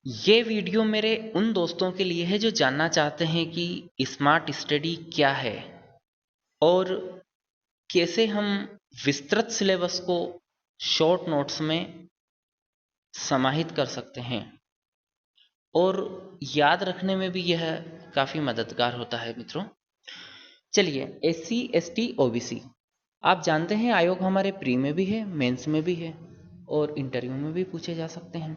ये वीडियो मेरे उन दोस्तों के लिए है जो जानना चाहते हैं कि स्मार्ट स्टडी क्या है और कैसे हम विस्तृत सिलेबस को शॉर्ट नोट्स में समाहित कर सकते हैं और याद रखने में भी यह काफ़ी मददगार होता है मित्रों। चलिए, SC ST OBC आप जानते हैं आयोग हमारे प्री में भी है, मेंस में भी है और इंटरव्यू में भी पूछे जा सकते हैं।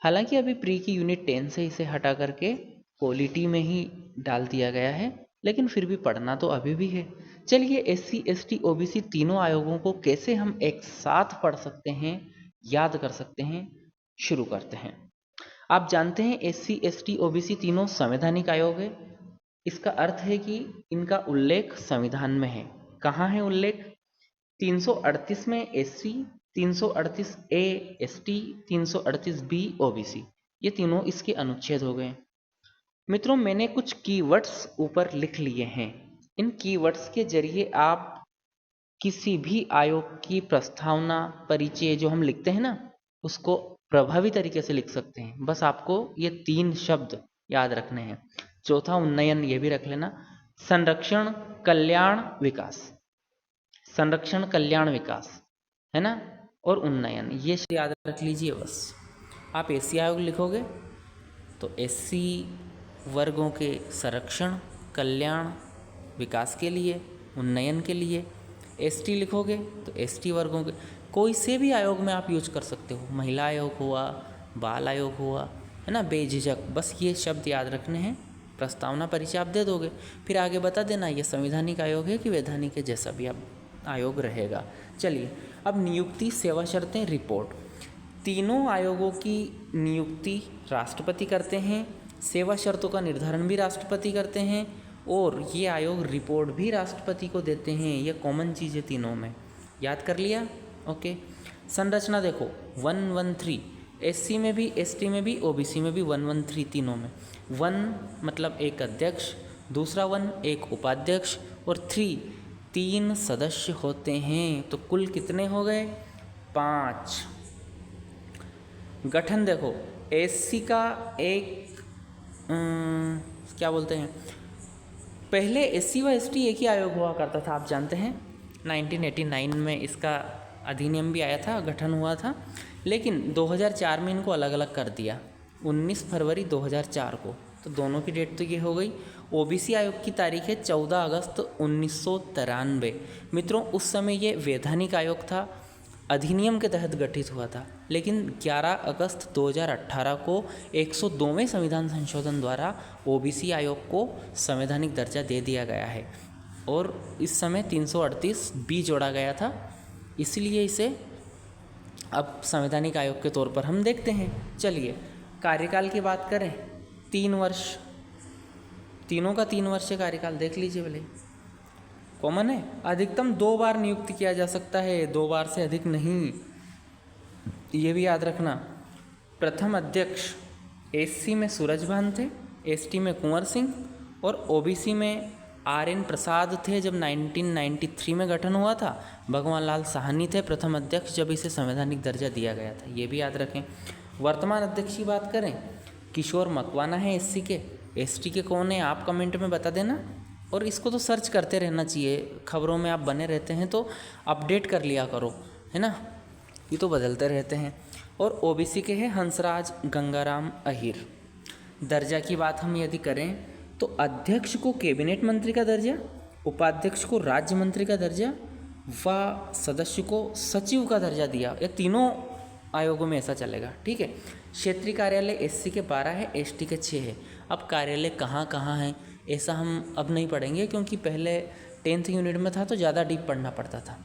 हालांकि अभी प्री की यूनिट 10 से इसे हटा करके क्वालिटी में ही डाल दिया गया है, लेकिन फिर भी पढ़ना तो अभी भी है। चलिए, SC ST OBC तीनों आयोगों को कैसे हम एक साथ पढ़ सकते हैं, याद कर सकते हैं, शुरू करते हैं। आप जानते हैं SC ST OBC तीनों संवैधानिक आयोग है। इसका अर्थ है कि इनका उल्लेख संविधान में है। कहाँ है उल्लेख? 338 में SC, 338 A ST, 338 B OBC, ये तीनों इसके अनुच्छेद हो गए। मित्रों, मैंने कुछ कीवर्ड्स ऊपर लिख लिए हैं। इन कीवर्ड्स के जरिए आप किसी भी आयोग की प्रस्तावना, परिचय जो हम लिखते हैं ना, उसको प्रभावी तरीके से लिख सकते हैं। बस आपको ये 3 शब्द याद रखने हैं। चौथा उन्नयन, ये भी रख लेना। संरक्षण, कल्याण, विकास। संरक्षण, कल्याण, विकास, है ना, और उन्नयन, ये याद रख लीजिए बस। आप SC आयोग लिखोगे तो SC वर्गों के संरक्षण, कल्याण, विकास के लिए, उन्नयन के लिए। ST लिखोगे तो ST वर्गों के कोई से भी आयोग में आप यूज कर सकते हो। महिला आयोग हुआ, बाल आयोग हुआ, है ना, बेझिझक। बस ये शब्द याद रखने हैं। प्रस्तावना, परिचय आप दे दोगे, फिर आगे बता देना ये संवैधानिक आयोग है कि वैधानिक है, जैसा भी आप आयोग रहेगा। चलिए, अब नियुक्ति, सेवा शर्तें, रिपोर्ट। तीनों आयोगों की नियुक्ति राष्ट्रपति करते हैं, सेवा शर्तों का निर्धारण भी राष्ट्रपति करते हैं और ये आयोग रिपोर्ट भी राष्ट्रपति को देते हैं। ये कॉमन चीज़ है तीनों में। याद कर लिया? ओके। संरचना देखो, 113, SC में भी, ST में भी, OBC में भी 113, तीनों में। 1 मतलब एक अध्यक्ष, दूसरा 1 एक उपाध्यक्ष और 3 सदस्य होते हैं। तो कुल कितने हो गए? 5। गठन देखो, SC का एक क्या बोलते हैं, पहले SC व ST एक ही आयोग हुआ करता था, आप जानते हैं। 1989 में इसका अधिनियम भी आया था, गठन हुआ था, लेकिन 2004 में इनको अलग अलग कर दिया, 19 फरवरी 2004 को। तो दोनों की डेट तो ये हो गई। OBC आयोग की तारीख है 14 अगस्त 1993। मित्रों, उस समय ये वैधानिक आयोग था, अधिनियम के तहत गठित हुआ था, लेकिन 11 अगस्त 2018 को 102वें संविधान संशोधन द्वारा OBC आयोग को संवैधानिक दर्जा दे दिया गया है और इस समय 338 B जोड़ा गया था, इसलिए इसे अब संवैधानिक आयोग के तौर पर हम देखते हैं। चलिए, कार्यकाल की बात करें, 3 वर्ष, तीनों का 3 वर्ष कार्यकाल देख लीजिए भले। कॉमन है, अधिकतम 2 बार नियुक्त किया जा सकता है, 2 बार से अधिक नहीं, ये भी याद रखना। प्रथम अध्यक्ष SC में सूरजभान थे, ST में कुंवर सिंह और OBC में RN प्रसाद थे जब 1993 में गठन हुआ था। भगवान लाल साहनी थे प्रथम अध्यक्ष जब इसे संवैधानिक दर्जा दिया गया था, ये भी याद रखें। वर्तमान अध्यक्ष की बात करें, किशोर मकवाना है SC के, ST के कौन है आप कमेंट में बता देना। और इसको तो सर्च करते रहना चाहिए, खबरों में आप बने रहते हैं तो अपडेट कर लिया करो, है ना, ये तो बदलते रहते हैं। और OBC के हैं हंसराज गंगाराम अहिर। दर्जा की बात हम यदि करें तो अध्यक्ष को कैबिनेट मंत्री का दर्जा, उपाध्यक्ष को राज्य मंत्री का दर्जा व सदस्य को सचिव का दर्जा दिया। ये तीनों आयोगों में ऐसा चलेगा, ठीक है। क्षेत्रीय कार्यालय SC के 12 है, ST के 6 है। अब कार्यालय कहाँ कहाँ है ऐसा हम अब नहीं पढ़ेंगे, क्योंकि पहले 10th यूनिट में था तो ज़्यादा डीप पढ़ना पड़ता था,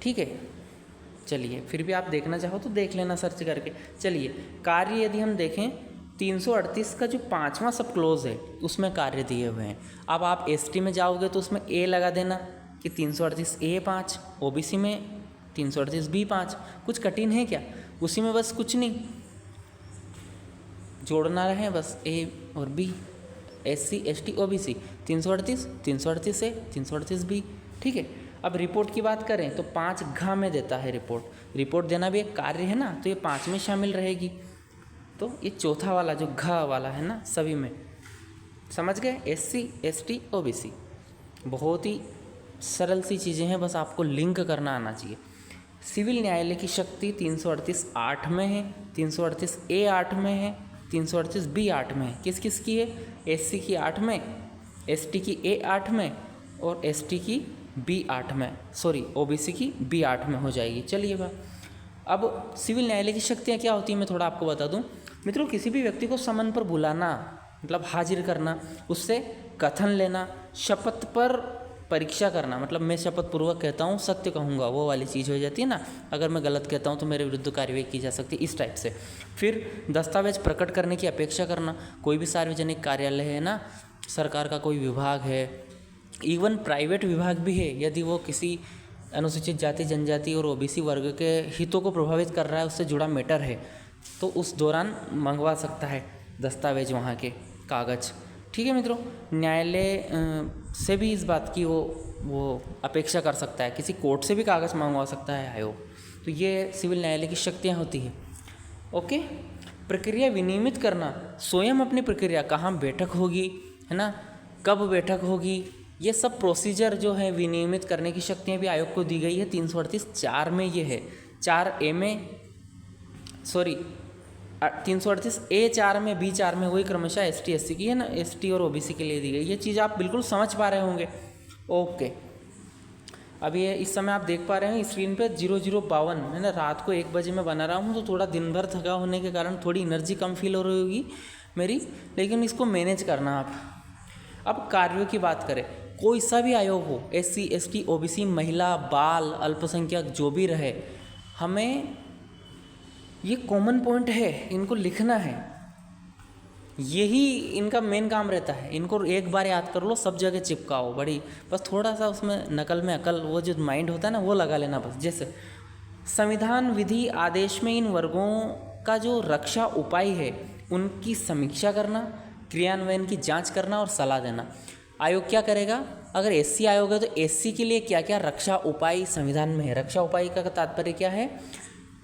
ठीक है। चलिए, फिर भी आप देखना चाहो तो देख लेना सर्च करके। चलिए, कार्य यदि हम देखें, 338 का जो 5वां सब क्लोज है उसमें कार्य दिए हुए हैं। अब आप ST में जाओगे तो उसमें A लगा देना कि 338 A 5, OBC में 338 B 5। कुछ कठिन है क्या? उसी में बस कुछ नहीं, जोड़ना रहे बस A और B, SC ST OBC, 338 338 A 338 B, ठीक है। अब रिपोर्ट की बात करें तो 5 घ में देता है रिपोर्ट। रिपोर्ट देना भी एक कार्य है ना, तो ये 5 में शामिल रहेगी। तो तो ये चौथा वाला जो घ वाला है ना, सभी में समझ गए, SC ST OBC, बहुत ही सरल सी चीज़ें हैं, बस आपको लिंक करना आना चाहिए। सिविल न्यायालय की शक्ति 338 8 में है, 338 A 8 में है, 338 B 8 में है। किस किस की है? SC की 8 में, ST की A 8 में और ST की B 8 में, सॉरी OBC की B 8 में हो जाएगी। चलिए बा, अब सिविल न्यायालय की शक्तियाँ क्या होती हैं मैं थोड़ा आपको बता दूं मित्रों। किसी भी व्यक्ति को समन पर बुलाना मतलब हाजिर करना, उससे कथन लेना, शपथ पर परीक्षा करना, मतलब मैं शपथ पूर्वक कहता हूँ सत्य कहूँगा, वो वाली चीज़ हो जाती है ना। अगर मैं गलत कहता हूँ तो मेरे विरुद्ध कार्रवाई की जा सकती है, इस टाइप से। फिर दस्तावेज प्रकट करने की अपेक्षा करना, कोई भी सार्वजनिक कार्यालय है ना, सरकार का कोई विभाग है, इवन प्राइवेट विभाग भी है, यदि वो किसी अनुसूचित जाति जनजाति और OBC वर्ग के हितों को प्रभावित कर रहा है, उससे जुड़ा मैटर है, तो उस दौरान मंगवा सकता है दस्तावेज, वहाँ के कागज। ठीक है मित्रों, न्यायालय से भी इस बात की वो अपेक्षा कर सकता है, किसी कोर्ट से भी कागज मंगवा सकता है आयोग। तो ये सिविल न्यायालय की शक्तियाँ होती हैं। ओके, प्रक्रिया विनियमित करना, स्वयं अपनी प्रक्रिया, कहाँ बैठक होगी है ना, कब बैठक होगी, ये सब प्रोसीजर जो है विनियमित करने की शक्तियाँ भी आयोग को दी गई है। 338 4 में ये है, 4A में, सॉरी 338 A 4 में, B 4 में, वही क्रमशः ST SC की है ना, ST और OBC के लिए दी गई। ये चीज़ आप बिल्कुल समझ पा रहे होंगे। ओके, अब ये इस समय आप देख पा रहे हैं स्क्रीन पे 0052 है ना, रात को 1 बजे मैं बना रहा हूँ, तो थोड़ा दिन भर थका होने के कारण थोड़ी एनर्जी कम फील हो रही होगी मेरी, लेकिन इसको मैनेज करना आप। अब कार्यों की बात करें, कोई सा भी आयोग हो, SC ST OBC, महिला, बाल, अल्पसंख्यक, जो भी रहे, हमें ये कॉमन पॉइंट है, इनको लिखना है, यही इनका मेन काम रहता है। इनको एक बार याद कर लो, सब जगह चिपकाओ, बड़ी बस थोड़ा सा उसमें नकल में अकल, वो जो माइंड होता है ना, वो लगा लेना बस। जैसे संविधान विधि आदेश में इन वर्गों का जो रक्षा उपाय है उनकी समीक्षा करना, क्रियान्वयन की जांच करना और सलाह देना। आयोग क्या करेगा? अगर SC आयोग है तो SC के लिए क्या क्या रक्षा उपाय संविधान में है। रक्षा उपाय का तात्पर्य क्या है?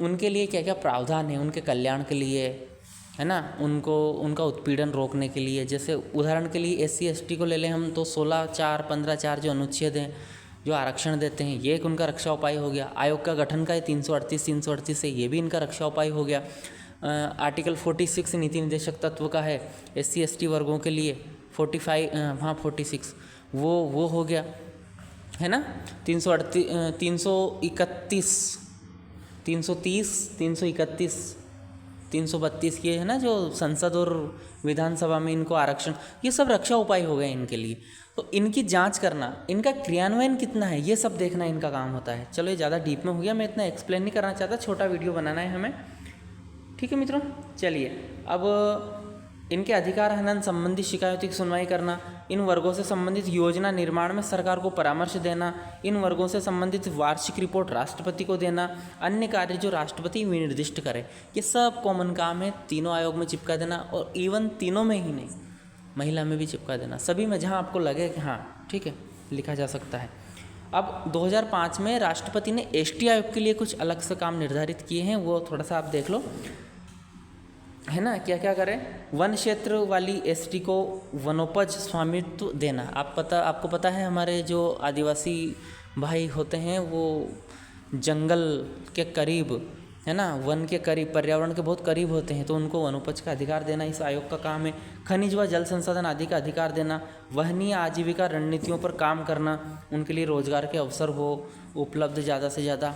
उनके लिए क्या क्या प्रावधान है उनके कल्याण के लिए, है ना, उनका उत्पीड़न रोकने के लिए। जैसे उदाहरण के लिए SC ST को ले लें हम, तो 16(4), 15(4) जो अनुच्छेद हैं, जो आरक्षण देते हैं, ये एक उनका रक्षा उपाय हो गया। आयोग का गठन का 338 है, ये भी इनका रक्षा उपाय हो गया। आर्टिकल 46 नीति निदेशक तत्व का है SC ST वर्गों के लिए, 46 वो हो गया, है ना। 331, 330, 331, 332 ये है ना, जो संसद और विधानसभा में इनको आरक्षण, ये सब रक्षा उपाय हो गए इनके लिए। तो इनकी जांच करना, इनका क्रियान्वयन कितना है, ये सब देखना इनका काम होता है। चलो ये ज़्यादा डीप में हो गया, मैं इतना एक्सप्लेन नहीं करना चाहता, छोटा वीडियो बनाना है हमें। ठीक है मित्रों, चलिए अब इनके अधिकार हनन संबंधी शिकायतों की सुनवाई करना, इन वर्गों से संबंधित योजना निर्माण में सरकार को परामर्श देना, इन वर्गों से संबंधित वार्षिक रिपोर्ट राष्ट्रपति को देना, अन्य कार्य जो राष्ट्रपति विनिर्दिष्ट करे, ये सब कॉमन काम है। तीनों आयोग में चिपका देना, और इवन तीनों में ही नहीं, महिला में भी चिपका देना, सभी में जहाँ आपको लगे कि हाँ ठीक है लिखा जा सकता है। अब 2005 में राष्ट्रपति ने ST आयोग के लिए कुछ अलग से काम निर्धारित किए हैं, वो थोड़ा सा आप देख लो, है ना। क्या क्या करें? वन क्षेत्र वाली ST को वनोपज स्वामित्व देना। आपको पता है हमारे जो आदिवासी भाई होते हैं वो जंगल के करीब, है ना, वन के करीब, पर्यावरण के बहुत करीब होते हैं, तो उनको वनोपज का अधिकार देना इस आयोग का काम है। खनिज व जल संसाधन आदि का अधिकार देना, वहनीय आजीविका रणनीतियों पर काम करना, उनके लिए रोजगार के अवसर हो उपलब्ध ज़्यादा से ज़्यादा,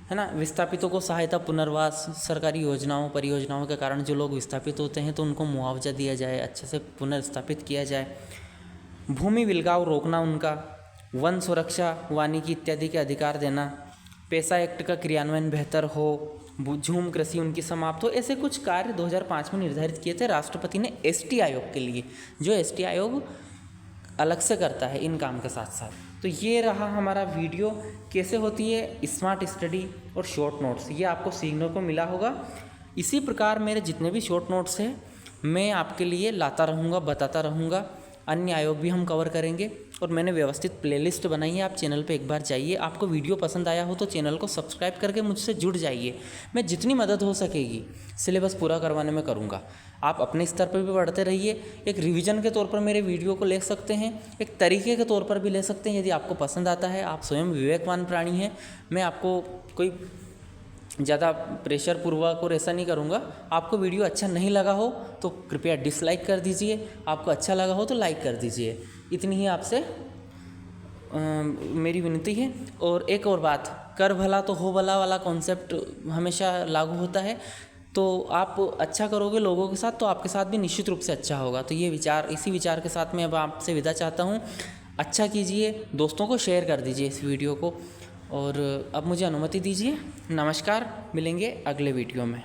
है ना। विस्थापितों को सहायता, पुनर्वास, सरकारी योजनाओं परियोजनाओं के कारण जो लोग विस्थापित होते हैं तो उनको मुआवजा दिया जाए, अच्छे से पुनर्स्थापित किया जाए। भूमि विलगाव रोकना उनका, वन सुरक्षा, वानिकी इत्यादि के अधिकार देना, पैसा एक्ट का क्रियान्वयन बेहतर हो, झूम कृषि उनकी समाप्त हो। ऐसे कुछ कार्य 2005 में निर्धारित किए थे राष्ट्रपति ने ST आयोग के लिए, जो ST आयोग अलग से करता है इन काम के साथ साथ। तो ये रहा हमारा वीडियो, कैसे होती है स्मार्ट स्टडी और शॉर्ट नोट्स, ये आपको सीखने को मिला होगा। इसी प्रकार मेरे जितने भी शॉर्ट नोट्स हैं मैं आपके लिए लाता रहूँगा, बताता रहूँगा, अन्य आयोग भी हम कवर करेंगे और मैंने व्यवस्थित प्लेलिस्ट बनाई है। आप चैनल पे एक बार जाइए। आपको वीडियो पसंद आया हो तो चैनल को सब्सक्राइब करके मुझसे जुड़ जाइए। मैं जितनी मदद हो सकेगी सिलेबस पूरा करवाने में करूँगा। आप अपने स्तर पर भी पढ़ते रहिए। एक रिवीजन के तौर पर मेरे वीडियो को ले सकते हैं, एक तरीके के तौर पर भी ले सकते हैं। यदि आपको पसंद आता है, आप स्वयं विवेकवान प्राणी हैं, मैं आपको कोई ज़्यादा प्रेशर पूर्वक और ऐसा नहीं करूँगा। आपको वीडियो अच्छा नहीं लगा हो तो कृपया डिसलाइक कर दीजिए, आपको अच्छा लगा हो तो लाइक कर दीजिए। इतनी ही आपसे मेरी विनती है। और एक और बात, कर भला तो हो भला वाला कॉन्सेप्ट हमेशा लागू होता है। तो आप अच्छा करोगे लोगों के साथ तो आपके साथ भी निश्चित रूप से अच्छा होगा। तो ये विचार, इसी विचार के साथ मैं अब आपसे विदा चाहता हूँ। अच्छा कीजिए, दोस्तों को शेयर कर दीजिए इस वीडियो को। और अब मुझे अनुमति दीजिए। नमस्कार, मिलेंगे अगले वीडियो में।